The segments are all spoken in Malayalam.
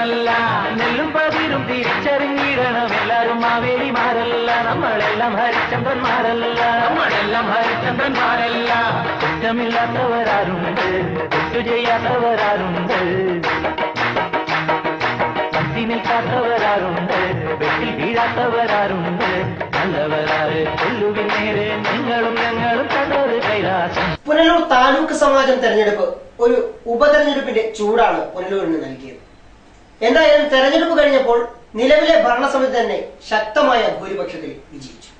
എന്നല്ല, നെല്ലും പതിരും തിരിച്ചറിഞ്ഞിടണം. എല്ലാരും മാവേലിമാരല്ല, നമ്മളെല്ലാം ഹരിചന്ദ്രന്മാരല്ല, നമ്മളെല്ലാം ഹരിചന്ദ്രന്മാരല്ല. കുറ്റമില്ലാത്തവരാരുണ്ട്, തെറ്റു ചെയ്യാത്തവരാരുണ്ട്, പത്തി നിൽക്കാത്തവരാരുണ്ട്, വെട്ടിൽ വീഴാത്തവരാരുണ്ട്. നല്ലവരാറ് കൊല്ലുവിൻ നേരെ നിങ്ങളും ഞങ്ങളും കണ്ടത് കൈലാസം. പുനലൂർ താലൂക്ക് സമാജം തെരഞ്ഞെടുപ്പ് ഒരു ഉപതെരഞ്ഞെടുപ്പിന്റെ ചൂടാണ് പുനലൂരിന് നൽകിയത്. എന്തായാലും തെരഞ്ഞെടുപ്പ് കഴിഞ്ഞപ്പോൾ നിലവിലെ ഭരണസമിതി തന്നെ ശക്തമായ ഭൂരിപക്ഷത്തിൽ വിജയിച്ചു.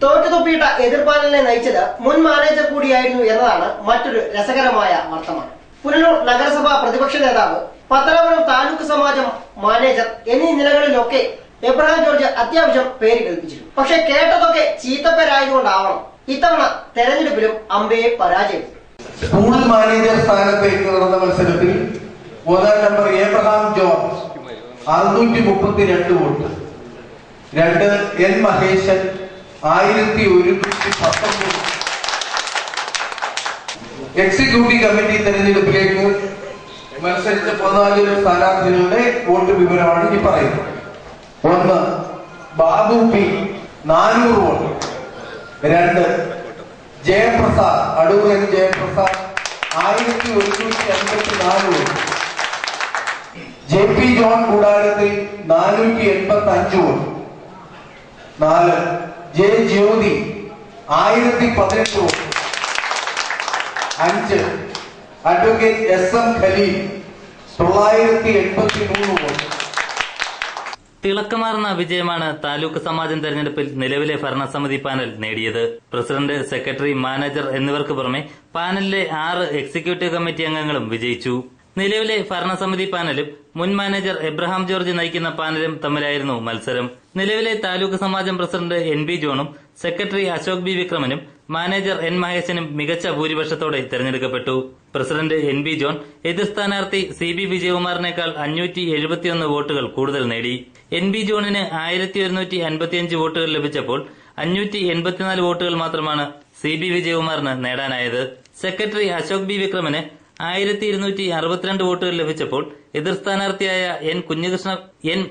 തോറ്റുതൊപ്പിയിട്ട എതിർപ്പാനലിനെ നയിച്ചത് മുൻ മാനേജർ കൂടിയായിരുന്നു എന്നതാണ് മറ്റൊരു രസകരമായ വർത്തമാനം. പുനലൂർ നഗരസഭ പ്രതിപക്ഷ നേതാവ്, പത്തനാപുരം താലൂക്ക് സമാജം മാനേജർ എന്നീ നിലകളിലൊക്കെ എബ്രഹാം ജോർജ് അത്യാവശ്യം പേര് കേൾപ്പിച്ചിരുന്നു. പക്ഷെ കേട്ടതൊക്കെ ചീത്തപ്പേരായതുകൊണ്ടാവണം ഇത്തവണ തെരഞ്ഞെടുപ്പിലും അമ്പയെ പരാജയപ്പെട്ടു. സ്കൂൾ മാനേജർ സ്ഥാനത്തേക്ക് നടന്ന മത്സരത്തിൽ 1 number Abraham George 632 vote, 2 N Maheshan 1119. Executive committee തെരഞ്ഞെടുപ്പിലേക്ക് മത്സരിച്ച 14 സ്ഥാനാർത്ഥികളുടെ വോട്ട് വിവരമാണ് ഇനി പറയുന്നത്. 1 Babu P 400 vote, 2 Jayaprasad Adoor N Jayaprasad 1154 vote, J P John Koodarathil 485 vote, 4 J Jyothi 1018 vote, 5 advocate S M Khaleel 983 vote. തിളക്കമാർന്ന വിജയമാണ് താലൂക്ക് സമാജം തെരഞ്ഞെടുപ്പിൽ നിലവിലെ ഭരണസമിതി പാനൽ നേടിയത്. പ്രസിഡന്റ്, സെക്രട്ടറി, മാനേജർ എന്നിവർക്ക് പുറമെ പാനലിലെ 6 എക്സിക്യൂട്ടീവ് കമ്മിറ്റി അംഗങ്ങളും വിജയിച്ചു. നിലവിലെ ഭരണസമിതി പാനലും മുൻ മാനേജർ എബ്രഹാം ജോർജ് നയിക്കുന്ന പാനലും തമ്മിലായിരുന്നു മത്സരം. നിലവിലെ Taluk Samajam president N B ജോണും സെക്രട്ടറി അശോക് ബി വിക്രമനും മാനേജർ എൻ മഹേശനും മികച്ച ഭൂരിപക്ഷത്തോടെ തെരഞ്ഞെടുക്കപ്പെട്ടു. പ്രസിഡന്റ് എൻ ബി ജോൺ എതിർ സ്ഥാനാർത്ഥി സി ബി വിജയകുമാറിനേക്കാൾ 571 വോട്ടുകൾ കൂടുതൽ നേടി. എൻ ബി ജോണിന് 1155 വോട്ടുകൾ ലഭിച്ചപ്പോൾ 584 വോട്ടുകൾ മാത്രമാണ് സി ബി വിജയകുമാറിന് നേടാനായത്. സെക്രട്ടറി അശോക് ബി വിക്രമന് 1262 വോട്ടുകൾ ലഭിച്ചപ്പോൾ എതിർ സ്ഥാനാർത്ഥിയായ എൻ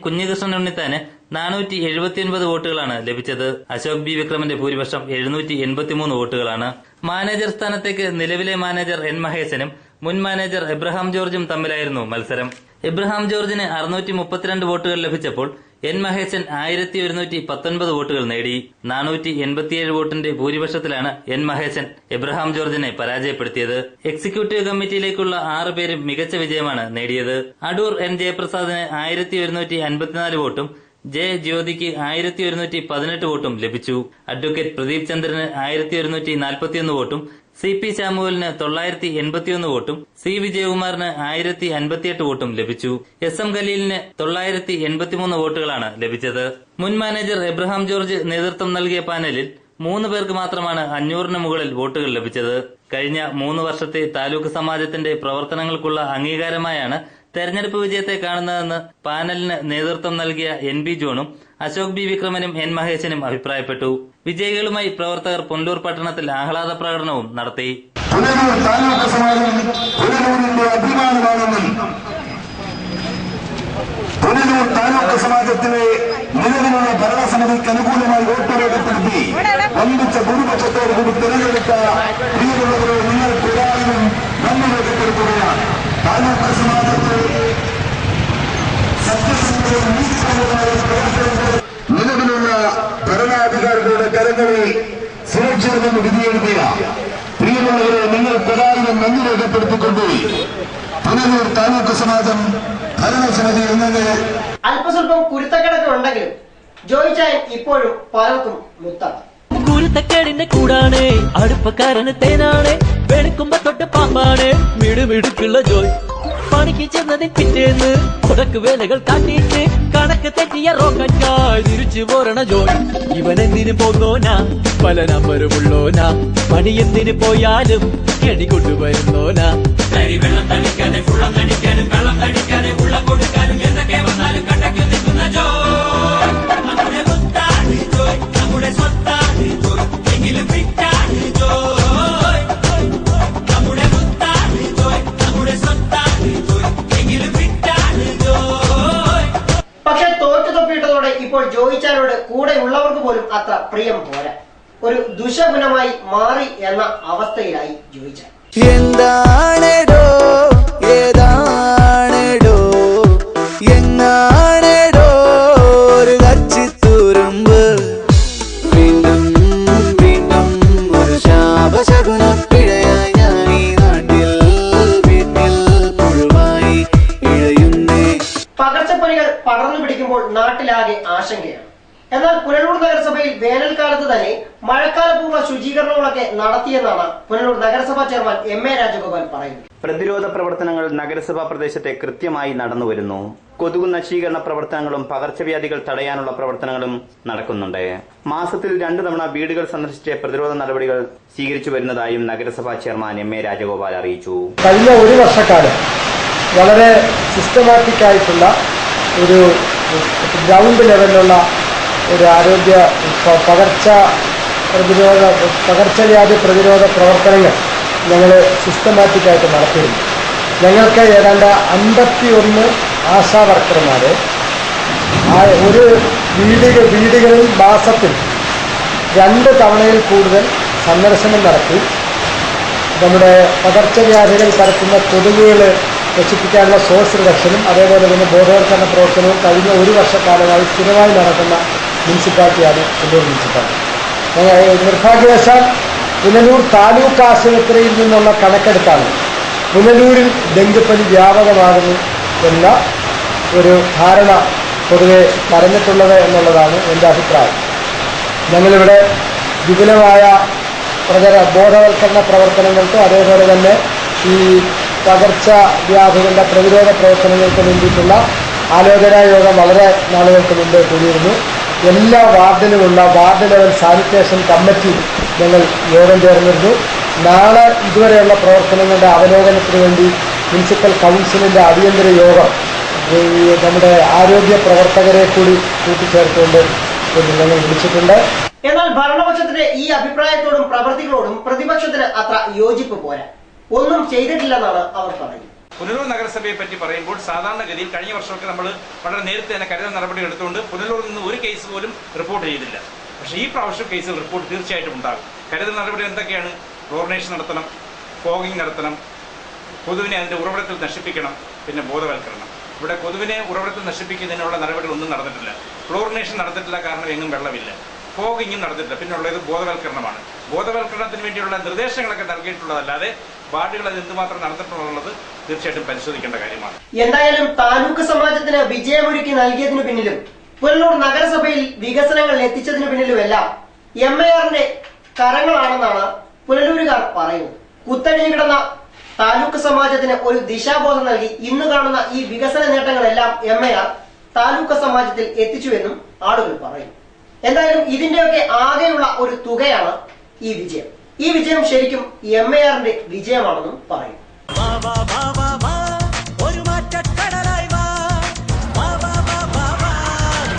കുഞ്ഞികൃഷ്ണൻ ഉണ്ണിത്താന് 479 വോട്ടുകളാണ് ലഭിച്ചത്. അശോക് ബി വിക്രമന്റെ ഭൂരിപക്ഷം 783 വോട്ടുകളാണ്. മാനേജർ സ്ഥാനത്തേക്ക് നിലവിലെ മാനേജർ എൻ മഹേശനും മുൻ മാനേജർ എബ്രഹാം ജോർജും തമ്മിലായിരുന്നു മത്സരം. എബ്രഹാം ജോർജിന് 632 വോട്ടുകൾ ലഭിച്ചപ്പോൾ എൻ മഹേശൻ 1119 വോട്ടുകൾ നേടി. 487 വോട്ടിന്റെ ഭൂരിപക്ഷത്തിലാണ് എൻ മഹേശൻ എബ്രഹാം ജോർജിനെ പരാജയപ്പെടുത്തിയത്. എക്സിക്യൂട്ടീവ് കമ്മിറ്റിയിലേക്കുള്ള 6 പേരും മികച്ച വിജയമാണ് നേടിയത്. അടൂർ എൻ ജയപ്രസാദിന് 1154 വോട്ടും ജെ ജ്യോതിക്ക് 1118 വോട്ടും ലഭിച്ചു. അഡ്വക്കേറ്റ് പ്രദീപ് ചന്ദ്രന് 1141 വോട്ടും സി പി ശാമുവലിന് 981 വോട്ടും സി വിജയകുമാറിന് 1058 വോട്ടും ലഭിച്ചു. എസ് എം ഖലീലിന് 983 വോട്ടുകളാണ് ലഭിച്ചത്. മുൻ മാനേജർ എബ്രഹാം ജോർജ് നേതൃത്വം നൽകിയ പാനലിൽ 3 പേർക്ക് മാത്രമാണ് 500-ന് മുകളിൽ വോട്ടുകൾ ലഭിച്ചത്. കഴിഞ്ഞ 3 വർഷത്തെ താലൂക്ക് സമാജത്തിന്റെ പ്രവർത്തനങ്ങൾക്കുള്ള അംഗീകാരമായാണ് തെരഞ്ഞെടുപ്പ് വിജയത്തെ കാണുന്നതെന്ന് പാനലിന് നേതൃത്വം നൽകിയ എൻ ബി ജോണും അശോക് ബി വിക്രമനും എൻ മഹേശനും അഭിപ്രായപ്പെട്ടു. വിജയികളുമായി പ്രവർത്തകർ പുനലൂർ പട്ടണത്തിൽ ആഹ്ലാദ പ്രകടനവും നടത്തി. പുനലൂർ താലൂക്ക് സമാജം പുനലൂരിന്റെ അഭിമാനമാണെന്നും പുനലൂർ താലൂക്ക് സമാജത്തിലെ നിലവിലുള്ള ഭരണസമിതിക്ക് അനുകൂലമായി വോട്ട് രേഖപ്പെടുത്തി വമ്പിച്ച ഭൂരിപക്ഷത്തോടു കൂടി തെരഞ്ഞെടുത്ത പ്രിയമുള്ളവരെ നിങ്ങൾക്ക് എല്ലാവരും നന്ദി രേഖപ്പെടുത്തുകയാണ്. താലൂക്ക് സമാജത്തെ സത്യസന്ധവും നീതിപരവുമായ പ്രവർത്തനങ്ങൾ നിലവിലുള്ള ഭരണാധികാരികളുടെ കരങ്ങളിൽ സുരക്ഷിതമെന്ന് വിധിയെഴുതിയ പ്രിയമുള്ളവരെ നിങ്ങൾക്കൊരായിരം നന്ദി രേഖപ്പെടുത്തിക്കൊണ്ട് പുനലൂർ താലൂക്ക് സമാജം ഭരണസമിതി എന്നത് അല്പസ്വല്പം കുരുത്തക്കിടക്കുണ്ടെങ്കിലും ജോയിച്ചായൻ ഇപ്പോഴും പലർക്കും മുത്താണ്. കുരുത്തക്കേടിന്റെ കൂടാണ്, അടുപ്പക്കാരന് തേനാണ്, വെളുക്കുമ്പോ തൊട്ട് പാമ്പാണ്, മിടുമിടുക്കുള്ള ജോയ്. പണിക്ക് ചെന്നതിൻ പിറ്റേന്ന് മുടക്ക് വേലകൾ കാട്ടിയിട്ട് കണക്ക് തെറ്റിയ റോക്കറ്റായി തിരിച്ചു പോരണ ജോൺ. ഇവൻ എന്തിനു പോന്നോനാ, പല നമ്പരുമുള്ളോനാ, പണി എന്തിനു പോയാലും എടി കൊണ്ടുവരുന്നോനാ. വെള്ളം തളിക്കാതെ ഫുള്ളം തടിക്കാനും വെള്ളം തടിക്കാതെ ഉള്ളം കൊടുക്കാനും എന്തൊക്കെ വന്നാലും കണ്ടയ്ക്ക് നിൽക്കുന്ന ജോയ്. നമ്മുടെ മുത്താണ് ജോയ്, നമ്മുടെ സ്വത്താണ് ജോയ്, എങ്കിലും വിട്ടാണ് ജോയ്. നമ്മുടെ മുത്താണ് ജോയ്, നമ്മുടെ സ്വത്താണ് ജോയ്, എങ്കിലും വിട്ടാണ് ജോയ്. പക്ഷെ തോറ്റു തൊപ്പിയിട്ടതോടെ ഇപ്പോൾ ജോയിച്ചാനോട് കൂടെ ഉള്ളവർക്ക് പോലും അത്ര പ്രിയം പോരാ. ഒരു ദുശഗുണമായി മാറി എന്ന അവസ്ഥയിലായി ജോയിച്ചാൻ. എന്താണെടോ ഏതാണെടോ എന്നാണെടോ ഒരു കച്ചിത്തുരുമ്പ് വീണ്ടും വീണ്ടും ഒരു ശാപശകുനപ്പിഴയായി ഞാൻ ഈ നാട്ടിൽ വീട്ടിൽ മുഴുവായി ഇഴയുന്നേ. പകർച്ചപ്പനികൾ പടർന്നു പിടിക്കുമ്പോൾ നാട്ടിലാകെ ആശങ്കയാണ്. എന്നാൽ പുനലൂർ നഗരസഭയിൽ വേനൽക്കാലത്ത് തന്നെ മഴക്കാലപൂർവ്വ ശുചീകരണങ്ങളൊക്കെ നടത്തിയെന്നാണ് പുനലൂർ നഗരസഭാ ചെയർമാൻ MA രാജഗോപാൽ പറയുന്നത്. പ്രതിരോധ പ്രവർത്തനങ്ങൾ നഗരസഭാ പ്രദേശത്തെ കൃത്യമായി നടന്നുവരുന്നു. കൊതുകു നശീകരണ പ്രവർത്തനങ്ങളും പകർച്ചവ്യാധികൾ തടയാനുള്ള പ്രവർത്തനങ്ങളും നടക്കുന്നുണ്ട്. മാസത്തിൽ 2 തവണ വീടുകൾ സന്ദർശിച്ച് പ്രതിരോധ നടപടികൾ സ്വീകരിച്ചു വരുന്നതായും നഗരസഭാ ചെയർമാൻ MA രാജഗോപാൽ അറിയിച്ചു. കഴിഞ്ഞ ഒരു വർഷക്കാലം വളരെ സിസ്റ്റമാറ്റിക് ആയിട്ടുള്ള ഒരു ഗ്രൗണ്ട് ലെവലിലുള്ള ഒരു ആരോഗ്യ പകർച്ചവ്യാധി പ്രതിരോധ പ്രവർത്തനങ്ങൾ ഞങ്ങൾ സിസ്റ്റമാറ്റിക്കായിട്ട് നടത്തിയിരുന്നു. ഞങ്ങൾക്ക് ഏതാണ്ട് 51 ആശാ വർക്കർമാരെ ഒരു വീടുകളിൽ മാസത്തിൽ 2 തവണയിൽ കൂടുതൽ സന്ദർശനം നടത്തി നമ്മുടെ പകർച്ചവ്യാധികൾ പരത്തുന്ന കൊതുകുകൾ നശിപ്പിക്കാനുള്ള സോഴ്സ് റിഡക്ഷനും അതേപോലെ തന്നെ ബോധവൽക്കരണ പ്രവർത്തനവും കഴിഞ്ഞ ഒരു വർഷക്കാലമായി സ്ഥിരമായി നടക്കുന്ന മുനിസിപ്പാലിറ്റിയാണ് പുനലൂർ മുനിസിപ്പാലിറ്റി. നിർഭാഗ്യവശാൽ പുനലൂർ താലൂക്ക് ആശുപത്രിയിൽ നിന്നുള്ള കണക്കെടുത്താണ് പുനലൂരിൽ ഡെങ്കിപ്പനി വ്യാപകമാകുന്നു എന്ന ഒരു ധാരണ പൊതുവെ പറഞ്ഞിട്ടുള്ളത് എന്നുള്ളതാണ് എൻ്റെ അഭിപ്രായം. ഞങ്ങളിവിടെ വിപുലമായ ബോധവൽക്കരണ പ്രവർത്തനങ്ങൾക്ക് അതേപോലെ തന്നെ ഈ പകർച്ചവ്യാധികളുടെ പ്രതിരോധ പ്രവർത്തനങ്ങൾക്ക് വേണ്ടിയിട്ടുള്ള ആലോചനാ യോഗം വളരെ നാളുകൾക്ക് മുമ്പ് കൂടിയിരുന്നു. എല്ലാ വാർഡിലുമുള്ള വാർഡ് ലെവൽ സാനിറ്റേഷൻ കമ്മിറ്റി ഞങ്ങൾ യോഗം ചേർന്നിരുന്നു. നാളെ ഇതുവരെയുള്ള പ്രവർത്തനങ്ങളുടെ അവലോകനത്തിന് വേണ്ടി മുനിസിപ്പൽ കൗൺസിലിൻ്റെ അടിയന്തര യോഗം നമ്മുടെ ആരോഗ്യ പ്രവർത്തകരെ കൂടി കൂട്ടിച്ചേർത്തുകൊണ്ട് ഞങ്ങൾ വിളിച്ചിട്ടുണ്ട്. എന്നാൽ ഭരണപക്ഷത്തിന്റെ ഈ അഭിപ്രായത്തോടും പ്രവൃത്തികളോടും പ്രതിപക്ഷത്തിന് അത്ര യോജിപ്പ് പോരാ. ഒന്നും ചെയ്തിട്ടില്ലെന്നാണ് അവർ പറയുന്നത്. പുനലൂർ നഗരസഭയെ പറ്റി പറയുമ്പോൾ സാധാരണഗതിയിൽ കഴിഞ്ഞ വർഷമൊക്കെ നമ്മൾ വളരെ നേരത്തെ തന്നെ കരുതൽ നടപടികൾ എടുത്തുകൊണ്ട് പുനലൂരിൽ നിന്ന് ഒരു കേസ് പോലും റിപ്പോർട്ട് ചെയ്തില്ല. പക്ഷേ ഈ പ്രാവശ്യം കേസിൽ റിപ്പോർട്ട് തീർച്ചയായിട്ടും ഉണ്ടാകും. കരുതൽ നടപടികൾ എന്തൊക്കെയാണ്? ക്ലോറിനേഷൻ നടത്തണം, ഫോഗിംഗ് നടത്തണം, കൊതുവിനെ അതിന്റെ ഉറവിടത്തിൽ നശിപ്പിക്കണം, പിന്നെ ബോധവൽക്കരണം. ഇവിടെ കൊതുവിനെ ഉറവിടത്തിൽ നശിപ്പിക്കുന്നതിനുള്ള നടപടികളൊന്നും നടന്നിട്ടില്ല. ക്ലോറിനേഷൻ നടത്തിയിട്ടില്ല, കാരണം എങ്ങും വെള്ളമില്ല. ഫോഗിങ്ങും നടത്തിയിട്ടില്ല. പിന്നെ ഉള്ളത് ബോധവൽക്കരണമാണ്. ബോധവൽക്കരണത്തിന് വേണ്ടിയുള്ള നിർദ്ദേശങ്ങളൊക്കെ നൽകിയിട്ടുള്ളതല്ലാതെ വാർഡുകൾ അത് എന്തുമാത്രം നടന്നിട്ടുള്ളത് തീർച്ചയായിട്ടും പരിശോധിക്കേണ്ട കാര്യമാണ്. എന്തായാലും താലൂക്ക് സമാജത്തിന് വിജയമൊരുക്കി നൽകിയതിനു പിന്നിലും പുനലൂർ നഗരസഭയിൽ വികസനങ്ങൾ എത്തിച്ചതിനു പിന്നിലുമെല്ലാം MARന്റെ കരങ്ങളാണെന്നാണ് പുനലൂരുകാർ പറയുന്നത്. കുത്തഴിഞ്ഞു കിടന്ന താലൂക്ക് സമാജത്തിന് ഒരു ദിശാബോധം നൽകി ഇന്ന് കാണുന്ന ഈ വികസന നേട്ടങ്ങളെല്ലാം MAR താലൂക്ക് സമാജത്തിൽ എത്തിച്ചുവെന്നും ആളുകൾ പറയുന്നു. എന്തായാലും ഇതിന്റെയൊക്കെ ആകെയുള്ള ഒരു തുകയാണ് ഈ വിജയം. ഈ വിജയം ശരിക്കും MARന്റെ വിജയമാണെന്നും പറയും. ഒരു മാറ്റക്കടലായി വാ,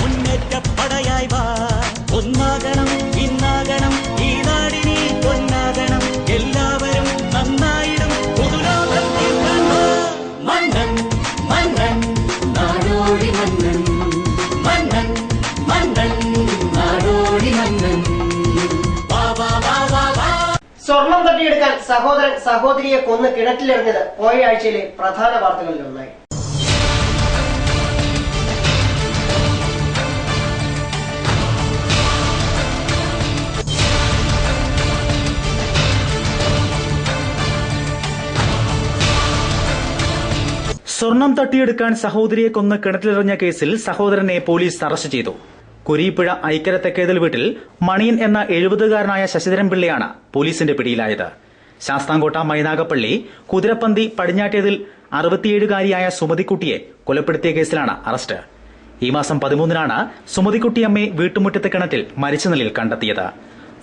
മുന്നേറ്റപ്പടയായി വാ, ഒന്നാകണം ഇന്നാകണം ഈ നാടിനെ പൊന്നാകണം, എല്ലാവരും നന്നായിടും പുതുലോകത്തിൽ മന്നൻ മന്നൻ നാടോടി മന്നൻ മന്നൻ മന്നൻ നാടോടി മന്നൻ. സ്വർണം തട്ടിയെടുക്കാൻ സഹോദരൻ സഹോദരിയെ കൊന്ന് കിണറ്റിലെറിഞ്ഞത് പോയ ആഴ്ചയിലെ പ്രധാന വാർത്തകളിലൊന്നായി. സ്വർണം തട്ടിയെടുക്കാൻ സഹോദരിയെ കൊന്ന് കിണറ്റിലെറിഞ്ഞ കേസിൽ സഹോദരനെ പോലീസ് അറസ്റ്റ് ചെയ്തു. കുരീപ്പുഴ ഐക്കര തെക്കേതിൽ വീട്ടിൽ മണിയൻ എന്ന 70-കാരനായ ശശിധരൻ പിള്ളയാണ് പോലീസിന്റെ പിടിയിലായത്. ശാസ്താംകോട്ട മൈനാഗപ്പള്ളി കുതിരപ്പന്തി പടിഞ്ഞാറ്റേതിൽ 67-കാരിയായ സുമതിക്കുട്ടിയെ കൊലപ്പെടുത്തിയ കേസിലാണ് അറസ്റ്റ്. ഈ മാസം 13-നാണ് സുമതിക്കുട്ടിയമ്മയെ വീട്ടുമുറ്റത്തെ കിണറ്റിൽ മരിച്ച നിലയിൽ കണ്ടെത്തിയത്.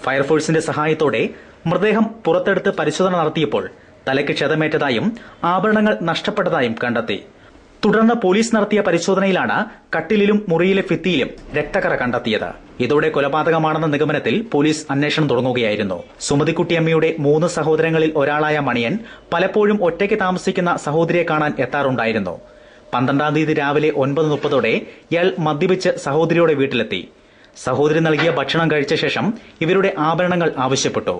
ഫയർഫോഴ്സിന്റെ സഹായത്തോടെ മൃതദേഹം പുറത്തെടുത്ത് പരിശോധന നടത്തിയപ്പോൾ തലയ്ക്ക് ക്ഷതമേറ്റതായും ആഭരണങ്ങൾ നഷ്ടപ്പെട്ടതായും കണ്ടെത്തി. തുടർന്ന് പോലീസ് നടത്തിയ പരിശോധനയിലാണ് കട്ടിലിലും മുറിയിലെ ഭിത്തിയിലും രക്തക്കറ കണ്ടെത്തിയത്. ഇതോടെ കൊലപാതകമാണെന്ന നിഗമനത്തിൽ പോലീസ് അന്വേഷണം തുടങ്ങുകയായിരുന്നു. സുമതിക്കുട്ടിയമ്മയുടെ 3 സഹോദരങ്ങളിൽ ഒരാളായ മണിയൻ പലപ്പോഴും ഒറ്റയ്ക്ക് താമസിക്കുന്ന സഹോദരിയെ കാണാൻ എത്താറുണ്ടായിരുന്നു. 12-ാം തീയതി രാവിലെ 9:30ഓടെ ഇയാൾ മദ്യപിച്ച് സഹോദരിയുടെ വീട്ടിലെത്തി. സഹോദരി നൽകിയ ഭക്ഷണം കഴിച്ച ശേഷം ഇവരുടെ ആഭരണങ്ങൾ ആവശ്യപ്പെട്ടു.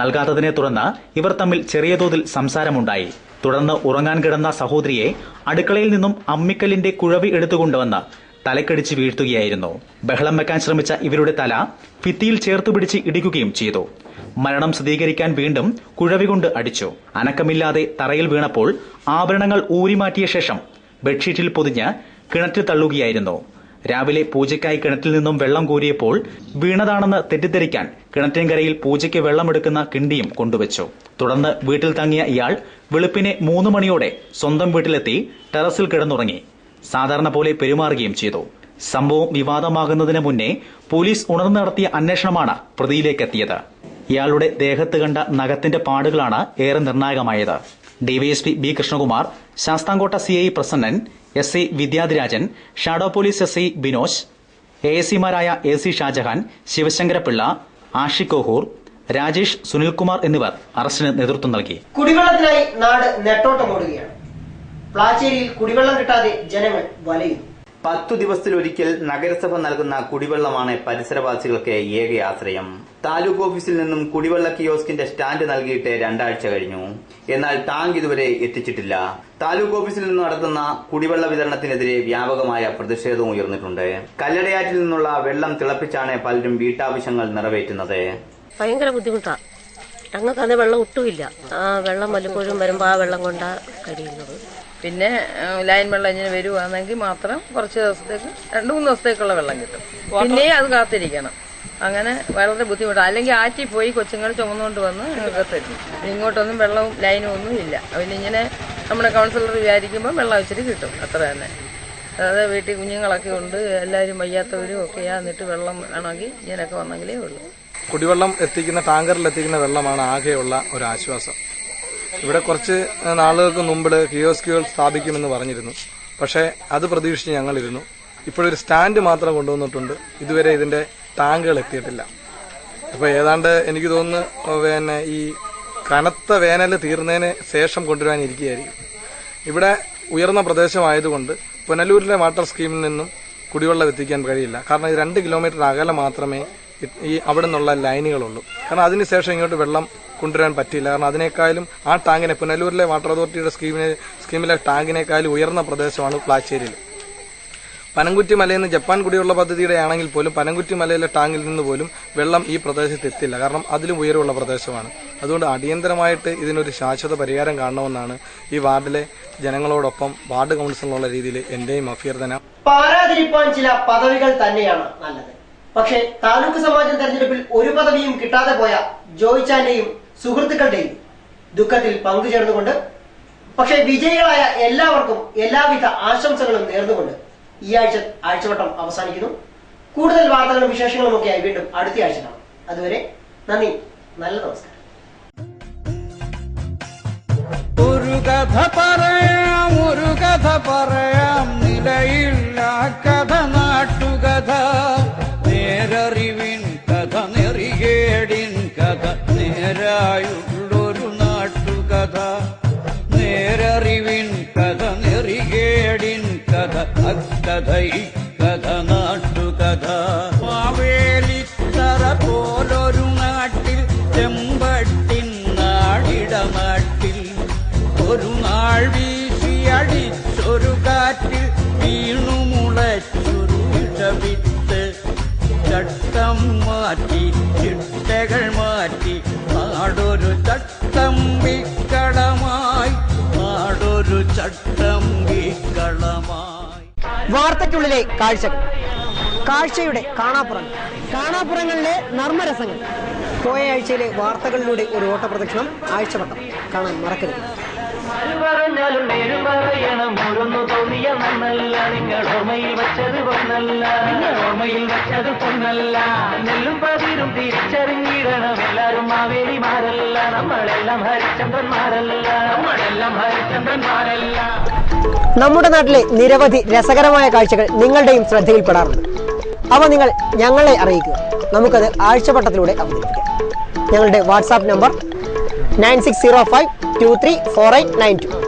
നൽകാത്തതിനെ തുടർന്ന് ഇവർ തമ്മിൽ ചെറിയ തോതിൽ സംസാരമുണ്ടായി. തുടർന്ന് ഉറങ്ങാൻ കിടന്ന സഹോദരിയെ അടുക്കളയിൽ നിന്നും അമ്മിക്കല്ലിന്റെ കുഴവി എടുത്തുകൊണ്ടുവന്ന് തലക്കടിച്ച് വീഴ്ത്തുകയായിരുന്നു. ബഹളം വെക്കാൻ ശ്രമിച്ച ഇവരുടെ തല ഭിത്തിയിൽ ചേർത്തുപിടിച്ച് ഇടിക്കുകയും ചെയ്തു. മരണം സ്ഥിരീകരിക്കാൻ വീണ്ടും കുഴവി കൊണ്ട് അടിച്ചു. അനക്കമില്ലാതെ തറയിൽ വീണപ്പോൾ ആഭരണങ്ങൾ ഊരിമാറ്റിയ ശേഷം ബെഡ്ഷീറ്റിൽ പൊതിഞ്ഞ് കിണറ്റിൽ തള്ളുകയായിരുന്നു. രാവിലെ പൂജയ്ക്കായി കിണറ്റിൽ നിന്നും വെള്ളം കോരിയപ്പോൾ വീണതാണെന്ന് തെറ്റിദ്ധരിക്കാൻ കിണറ്റിൻകരയിൽ പൂജയ്ക്ക് വെള്ളമെടുക്കുന്ന കിണ്ടിയും കൊണ്ടുവച്ചു. തുടർന്ന് വീട്ടിൽ തങ്ങിയ ഇയാൾ വെളുപ്പിനെ 3 മണിയോടെ സ്വന്തം വീട്ടിലെത്തി ടെറസിൽ കിടന്നുറങ്ങി. സാധാരണ പോലെ പെരുമാറുകയും ചെയ്തു. സംഭവം വിവാദമാകുന്നതിന് മുന്നേ പോലീസ് ഉണർന്നു നടത്തിയ അന്വേഷണമാണ് പ്രതിയിലേക്കെത്തിയത്. ഇയാളുടെ ദേഹത്ത് കണ്ട നഖത്തിന്റെ പാടുകളാണ് ഏറെ നിർണായകമായത്. DYSP B Krishnakumar, Sasthamcotta CI Prasannan, S I Vidyadhirajan, shadow police S I Binoj, എഎസിമാരായ എ സി ഷാജഹാൻ, ശിവശങ്കരപിള്ള, ആഷിഖ് കോഹൂർ, രാജേഷ്, സുനിൽകുമാർ എന്നിവർ അറസ്റ്റിന് നേതൃത്വം നൽകി. കുടിവെള്ളത്തിനായി നാട് നെട്ടോട്ടമോടുകയാണ്. പ്ലാച്ചേരിയിൽ കുടിവെള്ളം കിട്ടാതെ ജനങ്ങൾ വലയുന്നു. 10 ദിവസത്തിലൊരിക്കൽ നഗരസഭ നൽകുന്ന കുടിവെള്ളമാണ് പരിസരവാസികൾക്ക് ഏക ആശ്രയം. താലൂക്ക് ഓഫീസിൽ നിന്നും കുടിവെള്ള കിയോസ്കിന്റെ സ്റ്റാൻഡ് നൽകിയിട്ട് 2 ആഴ്ച കഴിഞ്ഞു. എന്നാൽ ടാങ്ക് ഇതുവരെ എത്തിച്ചിട്ടില്ല. താലൂക്ക് ഓഫീസിൽ നിന്ന് നടത്തുന്ന കുടിവെള്ള വിതരണത്തിനെതിരെ വ്യാപകമായ പ്രതിഷേധവും ഉയർന്നിട്ടുണ്ട്. കല്ലടയാറ്റിൽ നിന്നുള്ള വെള്ളം തിളപ്പിച്ചാണ് പലരും വീട്ടാവശ്യങ്ങൾ നിറവേറ്റുന്നത്. ഭയങ്കര ബുദ്ധിമുട്ടാണ്. ഞങ്ങൾക്ക് അത് വെള്ളം ഒട്ടുമില്ല. വെള്ളം വല്ലപ്പോഴും വരുമ്പോൾ ആ വെള്ളം കൊണ്ടാണ് കഴിയുന്നത്. പിന്നെ ലൈൻ വെള്ളം ഇങ്ങനെ വരുവാണെങ്കിൽ മാത്രം കുറച്ച് ദിവസത്തേക്ക് 2-3 ദിവസത്തേക്കുള്ള വെള്ളം കിട്ടും. പിന്നെ അത് കാത്തിരിക്കണം. അങ്ങനെ വളരെ ബുദ്ധിമുട്ടാണ്. അല്ലെങ്കിൽ ആറ്റിൽ പോയി കൊച്ചുങ്ങൾ ചുമന്നുകൊണ്ട് വന്ന് ഞങ്ങൾക്ക് തരും. ഇങ്ങോട്ടൊന്നും വെള്ളവും ലൈനും ഒന്നും ഇല്ല. പിന്നെ ഇങ്ങനെ നമ്മുടെ കൗൺസിലർ വിചാരിക്കുമ്പോൾ വെള്ളം ഇച്ചിരി കിട്ടും, അത്ര തന്നെ. അതായത് വീട്ടിൽ കുഞ്ഞുങ്ങളൊക്കെ ഉണ്ട്, എല്ലാവരും വയ്യാത്തവരും ഒക്കെയാ. എന്നിട്ട് വെള്ളം വേണമെങ്കിൽ ഇങ്ങനെയൊക്കെ വന്നെങ്കിലേ ഉള്ളൂ. കുടിവെള്ളം എത്തിക്കുന്ന ടാങ്കറിൽ എത്തിക്കുന്ന വെള്ളമാണ് ആകെയുള്ള ഒരു ആശ്വാസം. ഇവിടെ കുറച്ച് നാളുകൾക്ക് മുമ്പ് കിയോസ്കുകൾ സ്ഥാപിക്കുമെന്ന് പറഞ്ഞിരുന്നു. പക്ഷേ അത് പ്രതീക്ഷിച്ച് ഞങ്ങളിരുന്നു. ഇപ്പോഴൊരു സ്റ്റാൻഡ് മാത്രം കൊണ്ടുവന്നിട്ടുണ്ട്. ഇതുവരെ ഇതിന്റെ ടാങ്കുകൾ എത്തിയിട്ടില്ല. അപ്പോൾ ഏതാണ്ട് എനിക്ക് തോന്നുന്നു ഈ കനത്ത വേനൽ തീർന്നതിന് ശേഷം കൊണ്ടുവരാനിരിക്കുകയായിരിക്കും. ഇവിടെ ഉയർന്ന പ്രദേശമായതുകൊണ്ട് പുനലൂരിലെ വാട്ടർ സ്കീമിൽ നിന്നും കുടിവെള്ളം എത്തിക്കാൻ കഴിയില്ല. കാരണം ഇത് 2 കിലോമീറ്റർ അകലെ മാത്രമേ ഈ അവിടെ നിന്നുള്ള ലൈനുകളുള്ളൂ. കാരണം അതിനുശേഷം ഇങ്ങോട്ട് വെള്ളം കൊണ്ടുവരാൻ പറ്റില്ല. കാരണം അതിനേക്കാളും ആ ടാങ്കിനെ പുനലൂരിലെ വാട്ടർ അതോറിറ്റിയുടെ സ്കീമിലെ ടാങ്കിനേക്കാളും ഉയർന്ന പ്രദേശമാണ് പ്ലാച്ചേരിയിൽ. പനംകുറ്റി മലയിൽ നിന്ന് ജപ്പാൻ കുടിവെള്ള പദ്ധതിയുടെ ആണെങ്കിൽ പോലും പനംകുറ്റി മലയിലെ ടാങ്കിൽ നിന്ന് പോലും വെള്ളം ഈ പ്രദേശത്ത് എത്തില്ല. കാരണം അതിലും ഉയരമുള്ള പ്രദേശമാണ്. അതുകൊണ്ട് അടിയന്തരമായിട്ട് ഇതിനൊരു ശാശ്വത പരിഹാരം കാണണമെന്നാണ് ഈ വാർഡിലെ ജനങ്ങളോടൊപ്പം വാർഡ് കൌൺസിലുള്ള രീതിയിൽ എന്റെയും അഭ്യർത്ഥന. പാരാതിരിപ്പാൻ ചില പദവികൾ തന്നെയാണ് നല്ലത്. പക്ഷേ താലൂക്ക് സമാജം തെരഞ്ഞെടുപ്പിൽ ഒരു പദവിയും കിട്ടാതെ പോയ ജോയിച്ചാന്റെയും സുഹൃത്തുക്കളുടെയും ദുഃഖത്തിൽ പങ്കുചേർന്നുകൊണ്ട്, പക്ഷേ വിജയികളായ എല്ലാവർക്കും എല്ലാവിധ ആശംസകളും നേർന്നുകൊണ്ട് ഈ ആഴ്ചവട്ടം അവസാനിക്കുന്നു. കൂടുതൽ വാർത്തകളും വിശേഷങ്ങളും ഒക്കെയായി വീണ്ടും അടുത്ത ആഴ്ച കാണാം. അതുവരെ നന്ദി, നല്ല നമസ്കാരം. ഒരു കഥ പറയാം നിലയില്ല കഥ, നാട്ടുകഥ, നേരറിവിൻ കഥ, നെറികേടിൻ കഥ, നേരായുള്ളൊരു നാട്ടുകഥ, നേരറിവിൻ കഥ, നെറികേടിൻ കഥ, അക്കഥ ഇക്കഥ നാട്ടുകഥ. മാവേലിത്തറ പോലൊരു നാട്ടിൽ, ചെമ്പട്ടിൻ നാടിടനാട്ടിൽ, ഒരു നാൾ വീശി അടിച്ചൊരു കാറ്റിൽ വീണു മുളച്ചൊരു ഇടവിത്ത്, ചട്ടം മാറ്റി ചിട്ടകൾ മാറ്റി നാടൊരു ചട്ടമ്പിക്കളമായി, നാടൊരു ചട്ടമ്പിക്കളമായി. വാർത്തയ്ക്കുള്ളിലെ കാഴ്ചകൾ. കാഴ്ചയുടെ കാണാപ്പുറങ്ങൾ, കാണാപ്പുറങ്ങളിലെ നർമ്മരസങ്ങൾ. പോയ ആഴ്ചയിലെ വാർത്തകളിലൂടെ ഒരു ഓട്ടപ്രദക്ഷിണം, ആഴ്ചവട്ടം കാണാൻ മറക്കരുത്. പറഞ്ഞാലും നേര് പറയണം, ഓരോന്നു തോന്നിയ നന്നല്ല. നിങ്ങൾ ഓർമ്മയിൽ വെച്ചത് പൊന്നല്ല, നിങ്ങൾ ഓർമ്മയിൽ വെച്ചത് പൊന്നല്ല. നെല്ലും പതിരും തിരിച്ചറിഞ്ഞിടണം, എല്ലാരും മാവേലിമാരല്ല. നമ്മളെല്ലാം ഹരിചന്ദ്രന്മാരല്ല, നമ്മളെല്ലാം ഹരിചന്ദ്രന്മാരല്ല. നമ്മുടെ നാട്ടിലെ നിരവധി രസകരമായ കാഴ്ചകൾ നിങ്ങളുടെയും ശ്രദ്ധയിൽപ്പെടാറുണ്ട്. അവ നിങ്ങൾ ഞങ്ങളെ അറിയിക്കുക. നമുക്കത് ആഴ്ചവട്ടത്തിലൂടെ അവതരിപ്പിക്കാം. ഞങ്ങളുടെ വാട്സാപ്പ് നമ്പർ 9605234892.